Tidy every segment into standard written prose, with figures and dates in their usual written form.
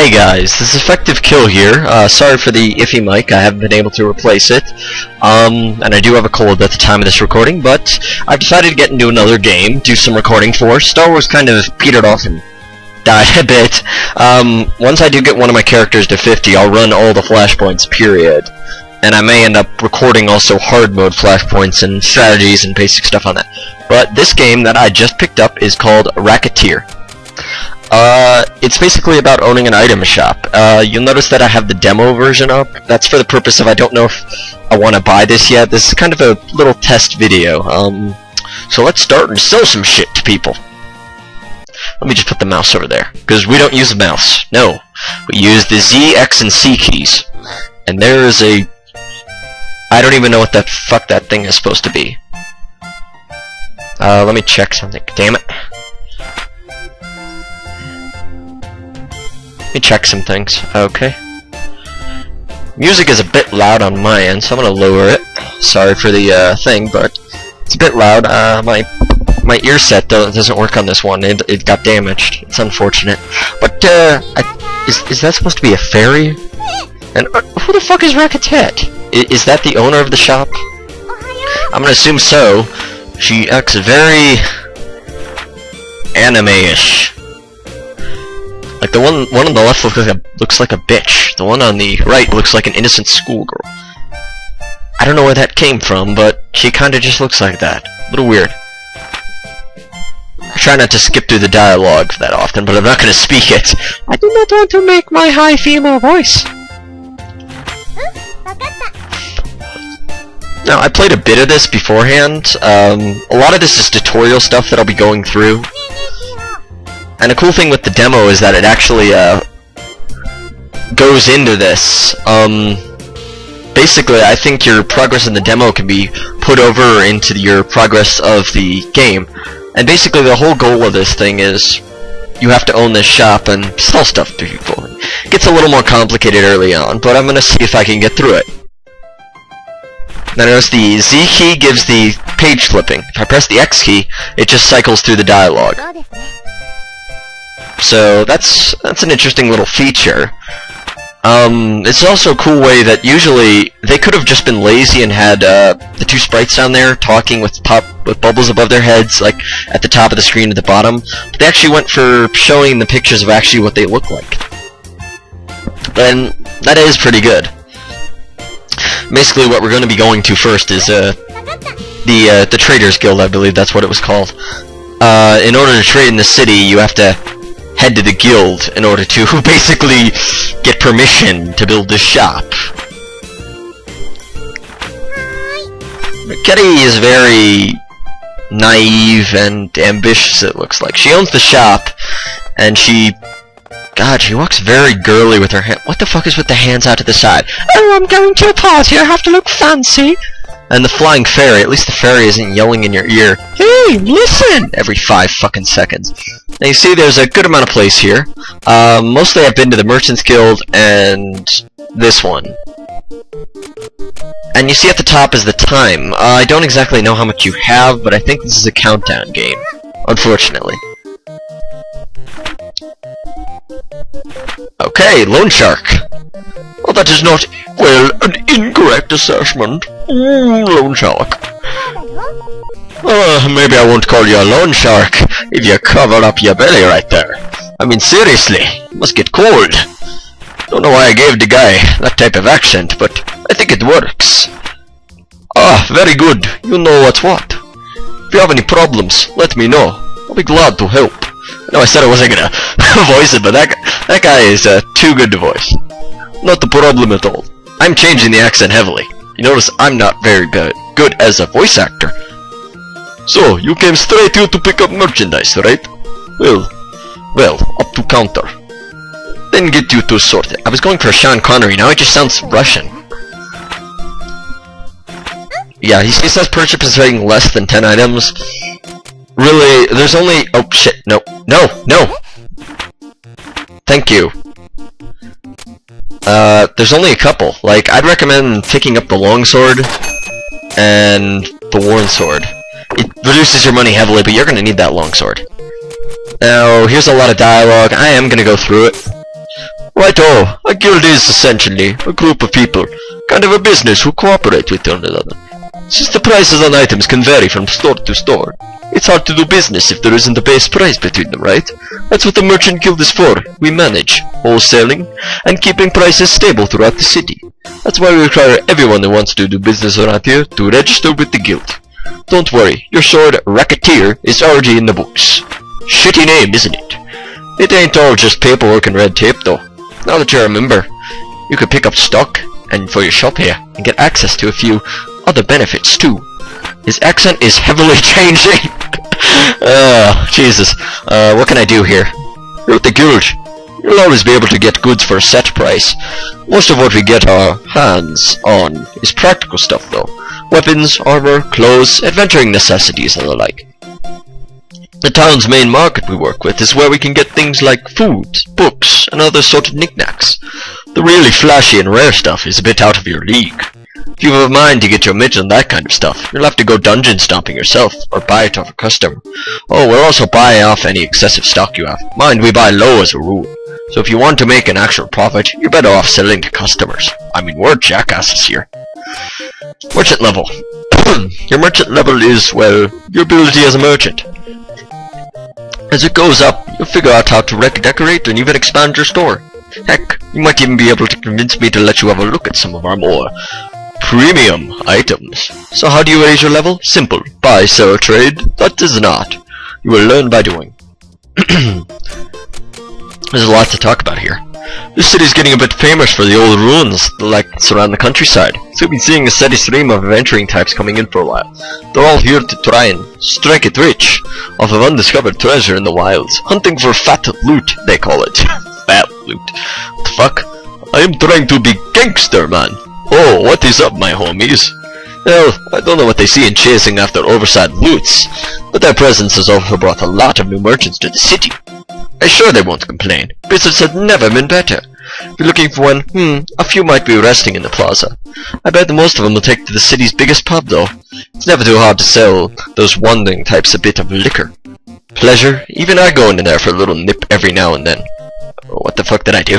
Hey guys, this is Effective Kill here. Sorry for the iffy mic, I haven't been able to replace it. And I do have a cold at the time of this recording, but I've decided to get into another game, do some recording for. Star Wars kind of petered off and died a bit. Once I do get one of my characters to 50, I'll run all the flashpoints, period. And I may end up recording also hard mode flashpoints and strategies and basic stuff on that. But this game that I just picked up is called Recettear. It's basically about owning an item shop. You'll notice that I have the demo version up. That's for the purpose of I don't know if I want to buy this yet. This is kind of a little test video. So let's start and sell some shit to people. Let me just put the mouse over there, because we don't use a mouse. No, we use the Z, X, and C keys. And there is a... I don't even know what the fuck that thing is supposed to be. Let me check something. Damn it. Let me check some things. Okay. Music is a bit loud on my end, so I'm gonna lower it. Sorry for the thing, but it's a bit loud. My ear set doesn't work on this one. It got damaged. It's unfortunate. But is that supposed to be a fairy? And who the fuck is Recettear? Is that the owner of the shop? I'm gonna assume so. She acts very anime-ish. Like the one on the left looks like a bitch. The one on the right looks like an innocent schoolgirl. I don't know where that came from, but she kinda just looks like that. A little weird. I try not to skip through the dialogue that often, but I'm not gonna speak it. I do not want to make my high female voice. Now, I played a bit of this beforehand. A lot of this is tutorial stuff that I'll be going through. And a cool thing with the demo is that it actually goes into this. Basically, I think your progress in the demo can be put over into your progress of the game. And basically, the whole goal of this thing is you have to own this shop and sell stuff to people. It gets a little more complicated early on, but I'm gonna see if I can get through it. Now notice the Z key gives the page flipping. If I press the X key, it just cycles through the dialogue. So that's an interesting little feature. It's also a cool way that usually they could have just been lazy and had the two sprites down there talking with bubbles above their heads, like at the top of the screen at the bottom. But they actually went for showing the pictures of actually what they look like, and that is pretty good. Basically, what we're going to be going to first is the Traders Guild, I believe that's what it was called. In order to trade in the city, you have to head to the guild in order to basically get permission to build this shop. Kitty is very naive and ambitious, it looks like. She owns the shop, and God, she walks very girly with her hand. What the fuck is with the hands out to the side? Oh, I'm going to a party, I have to look fancy. And the flying fairy, at least the fairy isn't yelling in your ear, hey, listen! Every 5 fucking seconds. Now you see there's a good amount of place here. Mostly I've been to the Merchants Guild and this one. And you see at the top is the time. I don't exactly know how much you have, but I think this is a countdown game, unfortunately. Okay, loan shark. Well, that is not, well, an incorrect assessment. Loan shark. Maybe I won't call you a loan shark if you cover up your belly right there. I mean, seriously, it must get cold. Don't know why I gave the guy that type of accent, but I think it works. Ah, very good. You know what's what. If you have any problems, let me know. I'll be glad to help. No, I said I wasn't gonna voice it, but that guy is too good to voice. Not a problem at all. I'm changing the accent heavily. You notice I'm not very good as a voice actor. So, you came straight here to pick up merchandise, right? Well, up to counter. Then get you to sort it. I was going for a Sean Connery, now it just sounds Russian. Yeah, he says purchasing less than 10 items. Really, there's only... Oh, shit, no. Thank you. There's only a couple. Like, I'd recommend picking up the longsword and the worn sword. It reduces your money heavily, but you're gonna need that longsword. Now, here's a lot of dialogue. I am gonna go through it. Righto, a guild is essentially a group of people, kind of a business who cooperate with one another. Since the prices on items can vary from store to store, it's hard to do business if there isn't a base price between them, right? That's what the merchant guild is for. We manage wholesaling and keeping prices stable throughout the city. That's why we require everyone who wants to do business around here to register with the guild. Don't worry, your sword, Recettear, is already in the books. Shitty name, isn't it? It ain't all just paperwork and red tape, though. Now that you're a member, you can pick up stock and for your shop here, and get access to a few other benefits, too. His accent is heavily changing. Jesus. What can I do here? You're at the guild. You'll always be able to get goods for a set price. Most of what we get our hands on is practical stuff, though. Weapons, armor, clothes, adventuring necessities, and the like. The town's main market we work with is where we can get things like food, books, and other sort of knickknacks. The really flashy and rare stuff is a bit out of your league. If you have a mind to get your mitts on that kind of stuff, you'll have to go dungeon stomping yourself, or buy it off a customer. Oh, we'll also buy off any excessive stock you have. Mind, we buy low as a rule. So if you want to make an actual profit, you're better off selling to customers. I mean, we're jackasses here. Merchant level. Your merchant level is, well, your ability as a merchant. As it goes up, you'll figure out how to decorate and even expand your store. Heck, you might even be able to convince me to let you have a look at some of our more premium items. So how do you raise your level? Simple. Buy, sell, trade. That is not. You will learn by doing. There's a lot to talk about here. This city's getting a bit famous for the old ruins that surround the countryside, so we've been seeing a steady stream of adventuring types coming in for a while. They're all here to try and strike it rich off of undiscovered treasure in the wilds. Hunting for fat loot, they call it. Fat loot. What the fuck? I am trying to be gangster, man. Oh, what is up, my homies? Well, I don't know what they see in chasing after oversized loots, but their presence has also brought a lot of new merchants to the city. I'm sure they won't complain. Business has never been better. If you're looking for one, a few might be resting in the plaza. I bet that most of them will take to the city's biggest pub, though. It's never too hard to sell those wandering types a bit of liquor. Pleasure? Even I go in there for a little nip every now and then. What the fuck did I do?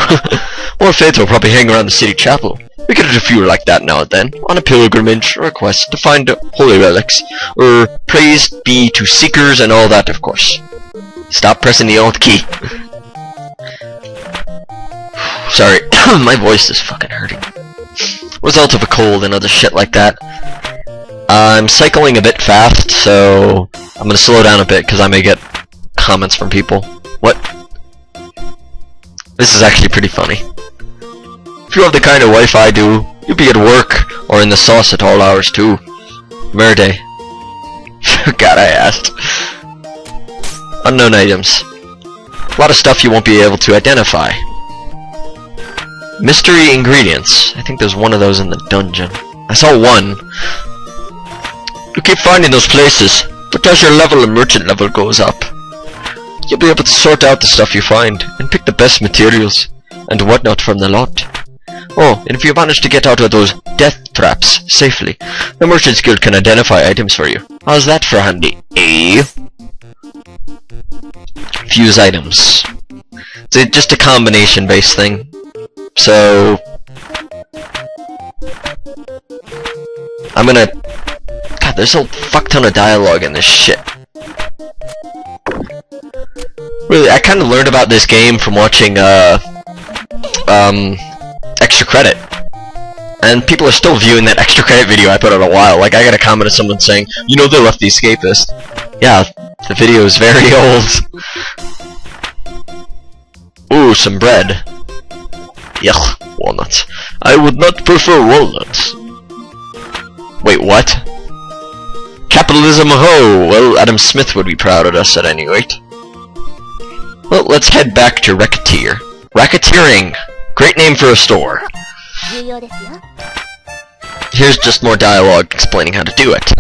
More faith will probably hang around the city chapel. We could do a few like that now and then, on a pilgrimage or a quest to find holy relics, or praise be to seekers and all that, of course. Stop pressing the Alt key. Sorry, my voice is fucking hurting. Result of a cold and other shit like that. I'm cycling a bit fast, so I'm gonna slow down a bit because I may get comments from people. What? This is actually pretty funny. If you have the kind of wife I do, you'll be at work or in the sauce at all hours too. Merde. God, I asked. Unknown items. A lot of stuff you won't be able to identify. Mystery ingredients. I think there's one of those in the dungeon. I saw one. You keep finding those places, but as your level and merchant level goes up, you'll be able to sort out the stuff you find, and pick the best materials, and whatnot from the lot. Oh, and if you manage to get out of those death traps safely, the Merchant's Guild can identify items for you. How's that for handy, eh? Fuse items. It's just a combination based thing. So I'm gonna... God, there's a fuck ton of dialogue in this shit. Really, I kinda learned about this game from watching Extra Credit. And people are still viewing that Extra Credit video I put out a while. Like, I got a comment of someone saying, you know, they left the Escapist. Yeah, the video is very old. Ooh, some bread. Yuck, walnuts. I would not prefer walnuts. Wait, what? Capitalism, ho! Well, Adam Smith would be proud of us at any rate. Well, let's head back to Recettear. Racketeering! Great name for a store. Here's just more dialogue explaining how to do it.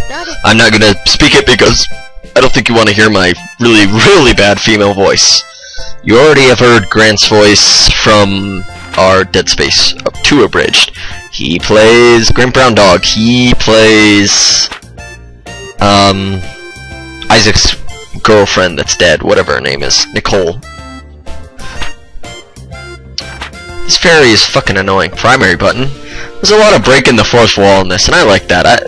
I'm not gonna speak it because I don't think you want to hear my really, really bad female voice. You already have heard Grant's voice from our Dead Space 2 Abridged. He plays Grant Brown Dog. He plays Isaac's girlfriend that's dead, whatever her name is, Nicole. This fairy is fucking annoying. Primary button. There's a lot of breaking the fourth wall in this, and I like that.